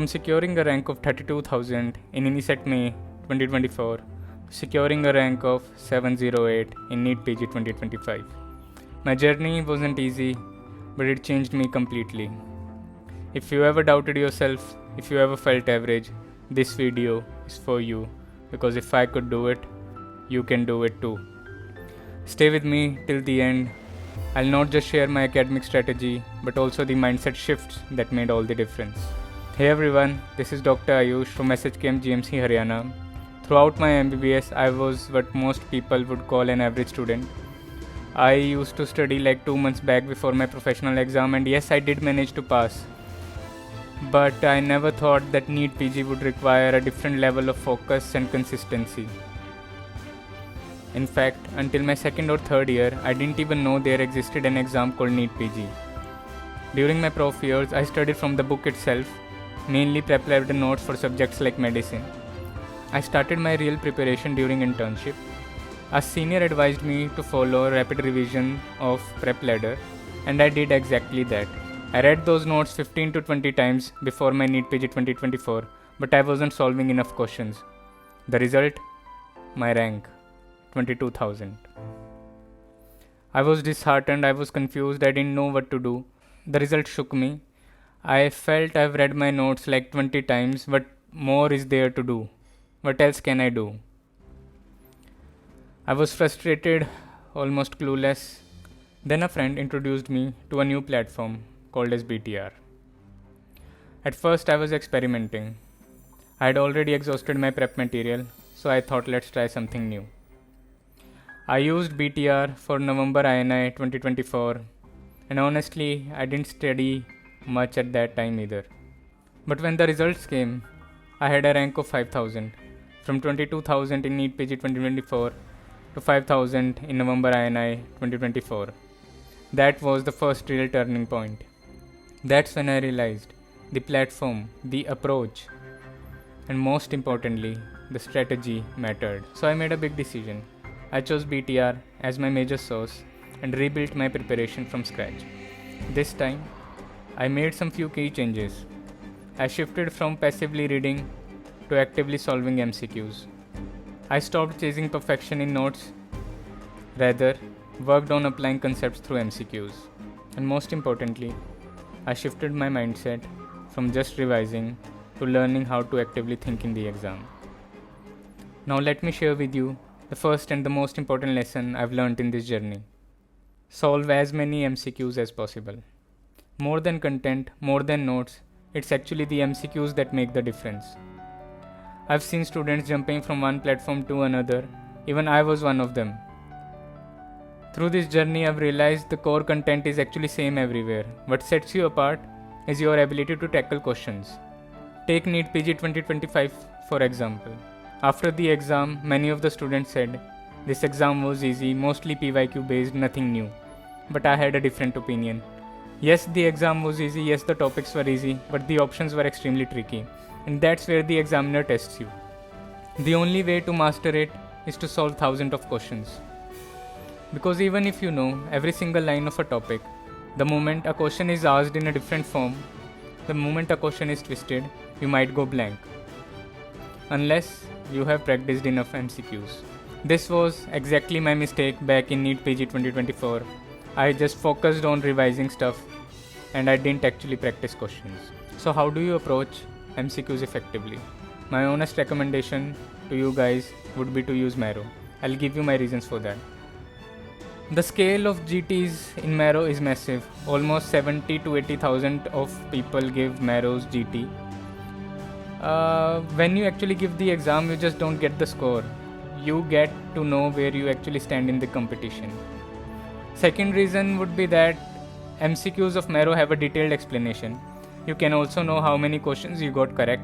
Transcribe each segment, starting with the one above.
From securing a rank of 32,000 in INI-CET May 2024 to securing a rank of 708 in NEET PG 2025. My journey wasn't easy, but it changed me completely. If you ever doubted yourself, if you ever felt average, this video is for you, because if I could do it, you can do it too. Stay with me till the end. I'll not just share my academic strategy, but also the mindset shifts that made all the difference. Hey everyone, this is Dr Ayush from SHKM GMC Haryana. Throughout my MBBS, I was what most people would call an average student. I used to study like 2 months back before my professional exam, and yes, I did manage to pass. But I never thought that NEET PG would require a different level of focus and consistency. In fact, until my second or third year, I didn't even know there existed an exam called NEET PG. During my prof years, I studied from the book itself, mainly prepared notes for subjects like medicine. I started my real preparation during internship. A senior advised me to follow a rapid revision of prep ladder, and I did exactly that. I read those notes 15 to 20 times before my NEET PG 2024, but I wasn't solving enough questions. The result? My rank, 22,000. I was disheartened, I was confused, I didn't know what to do. The result shook me. I felt I've read my notes like 20 times. What more is there to do? What else can I do? I was frustrated, almost clueless. Then a friend introduced me to a new platform called as BTR. At first I was experimenting. I had already exhausted my prep material, so I thought let's try something new. I used BTR for November INI 2024, and honestly I didn't study much at that time either. But when the results came, I had a rank of 5,000, from 22,000 in NEET PG 2024 to 5,000 in November INI 2024. That was the first real turning point. That's when I realized the platform, the approach, and most importantly, the strategy mattered. So I made a big decision. I chose BTR as my major source and rebuilt my preparation from scratch. This time, I made some few key changes. I shifted from passively reading to actively solving MCQs. I stopped chasing perfection in notes, rather worked on applying concepts through MCQs. And most importantly, I shifted my mindset from just revising to learning how to actively think in the exam. Now let me share with you the first and the most important lesson I've learned in this journey. Solve as many MCQs as possible. More than content, more than notes, it's actually the MCQs that make the difference. I've seen students jumping from one platform to another. Even I was one of them. Through this journey, I've realized the core content is actually same everywhere. What sets you apart is your ability to tackle questions. Take NEET PG 2025 for example. After the exam, many of the students said, this exam was easy, mostly PYQ based, nothing new. But I had a different opinion. Yes, the exam was easy, yes, the topics were easy, but the options were extremely tricky. And that's where the examiner tests you. The only way to master it is to solve thousands of questions. Because even if you know every single line of a topic, the moment a question is asked in a different form, the moment a question is twisted, you might go blank. Unless you have practiced enough MCQs. This was exactly my mistake back in NEET PG 2024. I just focused on revising stuff and I didn't actually practice questions. So how do you approach MCQs effectively? My honest recommendation to you guys would be to use Marrow. I'll give you my reasons for that. The scale of GTs in Marrow is massive. Almost 70 to 80,000 of people give Marrow's GT. When you actually give the exam, you just don't get the score. You get to know where you actually stand in the competition. Second reason would be that MCQs of Marrow have a detailed explanation. You can also know how many questions you got correct,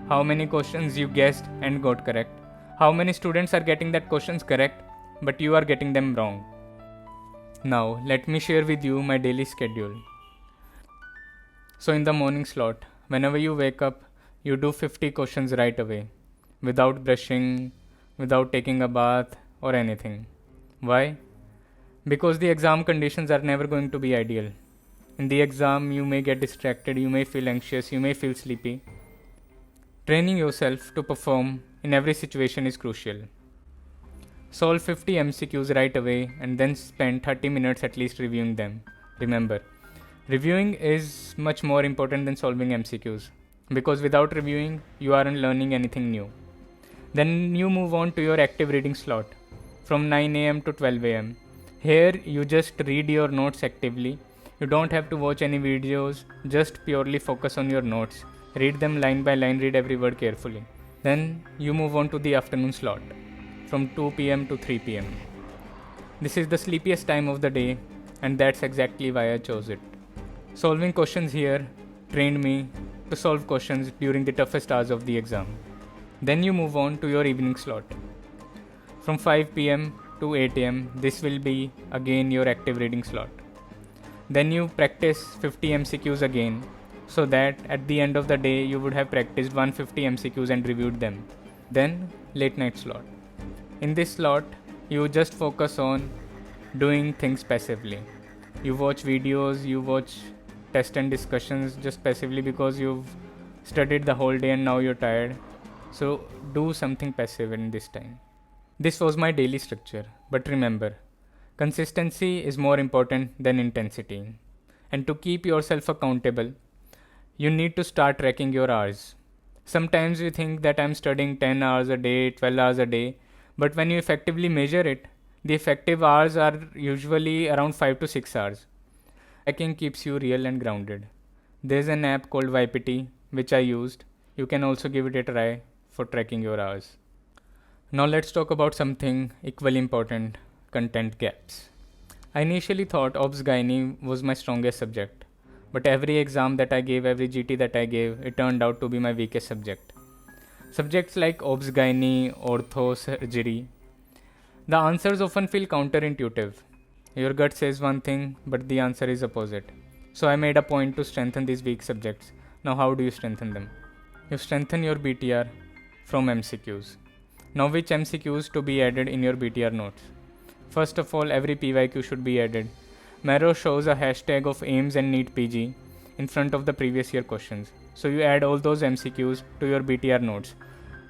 how many questions you guessed and got correct, how many students are getting that questions correct, but you are getting them wrong. Now, let me share with you my daily schedule. So in the morning slot, whenever you wake up, you do 50 questions right away, without brushing, without taking a bath or anything. Why? Because the exam conditions are never going to be ideal. In the exam, you may get distracted, you may feel anxious, you may feel sleepy. Training yourself to perform in every situation is crucial. Solve 50 MCQs right away and then spend 30 minutes at least reviewing them. Remember, reviewing is much more important than solving MCQs, because without reviewing, you aren't learning anything new. Then you move on to your active reading slot from 9 am to 12 am. Here you just read your notes actively. You don't have to watch any videos, just purely focus on your notes. Read them line by line, read every word carefully. Then you move on to the afternoon slot from 2 pm to 3 pm. This is the sleepiest time of the day, and that's exactly why I chose it. Solving questions here trained me to solve questions during the toughest hours of the exam. Then you move on to your evening slot. From 5 pm to 8 am, this will be again your active reading slot. Then you practice 50 MCQs again, so that at the end of the day you would have practiced 150 MCQs and reviewed them. Then late night slot. In this slot, you just focus on doing things passively. You watch videos, you watch test and discussions just passively because you've studied the whole day and now you're tired. So do something passive in this time. This was my daily structure, but remember, consistency is more important than intensity. And to keep yourself accountable, you need to start tracking your hours. Sometimes you think that I'm studying 10 hours a day, 12 hours a day, but when you effectively measure it, the effective hours are usually around 5 to 6 hours. Tracking keeps you real and grounded. There's an app called YPT which I used. You can also give it a try for tracking your hours. Now let's talk about something equally important, content gaps. I initially thought Obs Gynae was my strongest subject, but every exam that I gave, every GT that I gave, it turned out to be my weakest subject. Subjects like Obs Gynae, Ortho, Surgery, the answers often feel counterintuitive. Your gut says one thing, but the answer is opposite. So I made a point to strengthen these weak subjects. Now how do you strengthen them? You strengthen your BTR from MCQs. Now which MCQs to be added in your BTR notes? First of all, every PYQ should be added. Marrow shows a hashtag of AIMS and NEET PG in front of the previous year questions. So you add all those MCQs to your BTR notes.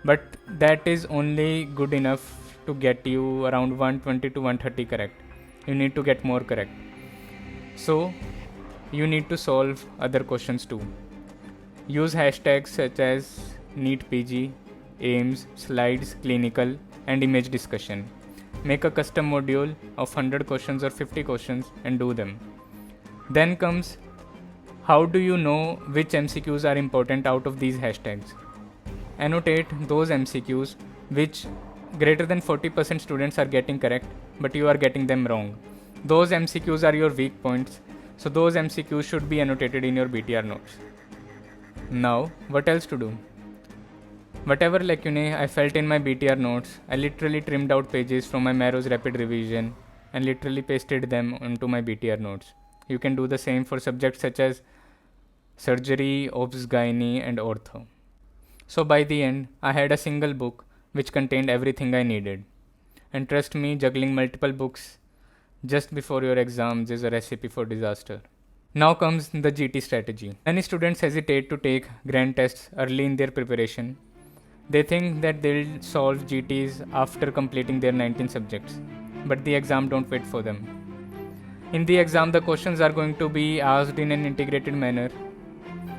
But that is only good enough to get you around 120 to 130 correct. You need to get more correct. So you need to solve other questions too. Use hashtags such as NEET PG, AIMS, slides, clinical, and image discussion. Make a custom module of 100 questions or 50 questions and do them. Then comes, how do you know which MCQs are important out of these hashtags? Annotate those MCQs which greater than 40% students are getting correct, but you are getting them wrong. Those MCQs are your weak points, so those MCQs should be annotated in your BTR notes. Now, what else to do? Whatever lacunae I felt in my BTR notes, I literally trimmed out pages from my Marrow's rapid revision and literally pasted them onto my BTR notes. You can do the same for subjects such as surgery, obs gynae, and ortho. So by the end, I had a single book which contained everything I needed. And trust me, juggling multiple books just before your exams is a recipe for disaster. Now comes the GT strategy. Many students hesitate to take grand tests early in their preparation. They think that they'll solve GTs after completing their 19 subjects, but the exam don't wait for them. In the exam, the questions are going to be asked in an integrated manner.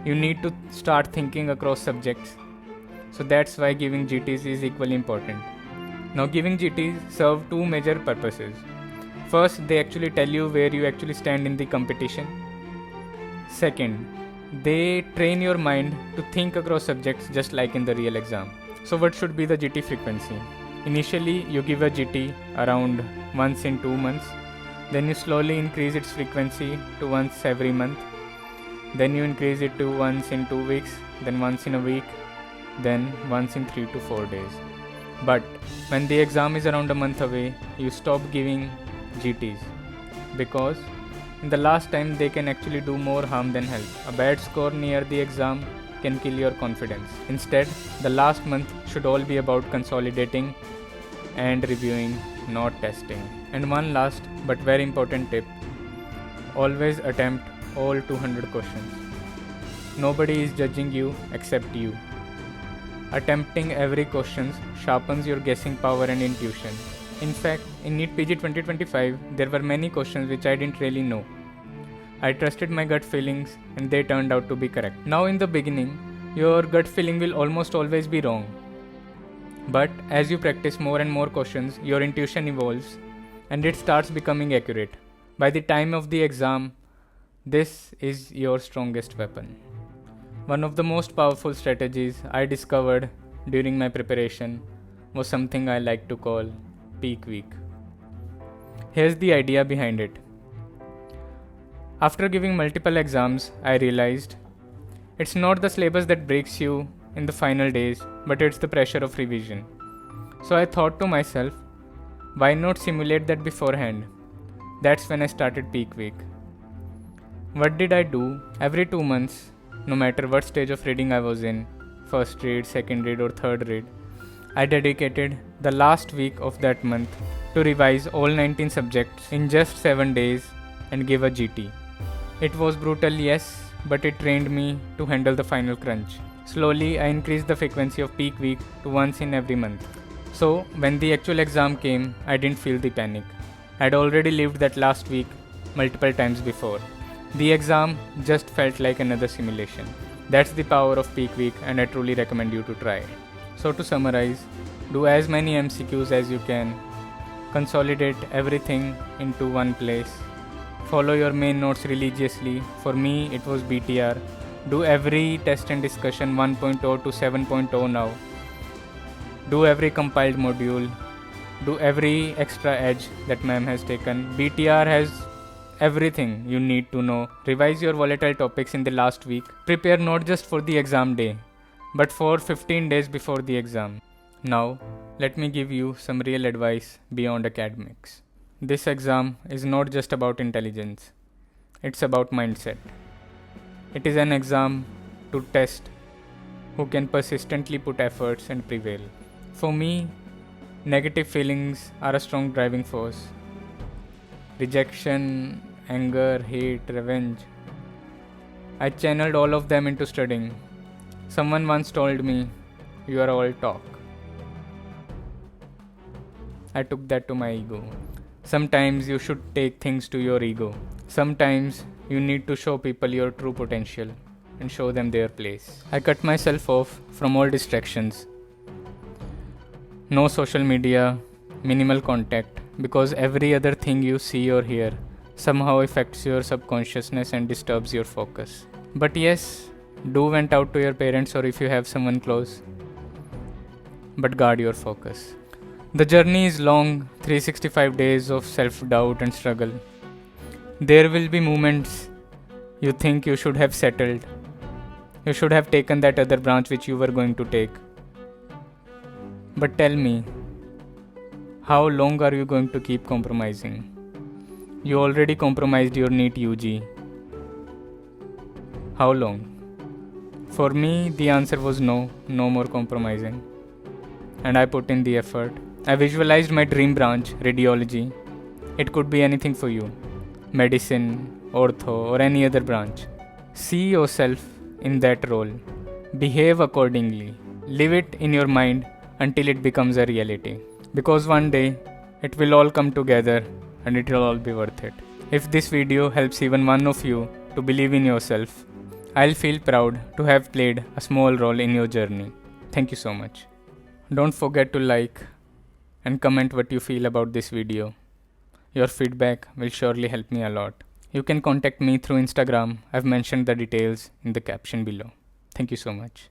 You need to start thinking across subjects. So that's why giving GTs is equally important. Now giving GTs serve two major purposes. First, they actually tell you where you actually stand in the competition. Second, they train your mind to think across subjects just like in the real exam. So what should be the GT frequency? Initially, you give a GT around once in 2 months. Then you slowly increase its frequency to once every month. Then you increase it to once in 2 weeks, then once in a week, then once in 3 to 4 days. But when the exam is around a month away, you stop giving GTs because in the last time they can actually do more harm than help. A bad score near the exam can kill your confidence. Instead, the last month should all be about consolidating and reviewing, not testing. And one last but very important tip, always attempt all 200 questions. Nobody is judging you except you. Attempting every question sharpens your guessing power and intuition. In fact, in NEET PG 2025, there were many questions which I didn't really know. I trusted my gut feelings and they turned out to be correct. Now in the beginning, your gut feeling will almost always be wrong. But as you practice more and more questions, your intuition evolves and it starts becoming accurate. By the time of the exam, this is your strongest weapon. One of the most powerful strategies I discovered during my preparation was something I like to call peak week. Here's the idea behind it. After giving multiple exams, I realized it's not the syllabus that breaks you in the final days, but it's the pressure of revision. So I thought to myself, why not simulate that beforehand? That's when I started peak week. What did I do? Every 2 months, no matter what stage of reading I was in, first read, second read or third read, I dedicated the last week of that month to revise all 19 subjects in just 7 days and give a GT. It was brutal, yes, but it trained me to handle the final crunch. Slowly, I increased the frequency of peak week to once in every month. So, when the actual exam came, I didn't feel the panic. I'd already lived that last week multiple times before. The exam just felt like another simulation. That's the power of peak week and I truly recommend you to try it. So to summarize, do as many MCQs as you can. Consolidate everything into one place. Follow your main notes religiously. For me, it was BTR. Do every test and discussion 1.0 to 7.0 now. Do every compiled module. Do every extra edge that ma'am has taken. BTR has everything you need to know. Revise your volatile topics in the last week. Prepare not just for the exam day, but for 15 days before the exam. Now, let me give you some real advice beyond academics. This exam is not just about intelligence. It's about mindset. It is an exam to test who can persistently put efforts and prevail. For me, negative feelings are a strong driving force. Rejection, anger, hate, revenge. I channeled all of them into studying. Someone once told me, "You are all talk." I took that to my ego. Sometimes you should take things to your ego. Sometimes you need to show people your true potential and show them their place. I cut myself off from all distractions. No social media, minimal contact, because every other thing you see or hear somehow affects your subconsciousness and disturbs your focus. But yes, do vent out to your parents or if you have someone close, but guard your focus. The journey is long, 365 days of self-doubt and struggle. There will be moments you think you should have settled. You should have taken that other branch which you were going to take. But tell me, how long are you going to keep compromising? You already compromised your NEET UG. How long? For me, the answer was no more compromising. And I put in the effort. I visualized my dream branch, radiology. It could be anything for you. Medicine, ortho, or any other branch. See yourself in that role. Behave accordingly. Live it in your mind until it becomes a reality. Because one day, it will all come together and it will all be worth it. If this video helps even one of you to believe in yourself, I'll feel proud to have played a small role in your journey. Thank you so much. Don't forget to like and comment what you feel about this video. Your feedback will surely help me a lot. You can contact me through Instagram. I've mentioned the details in the caption below. Thank you so much.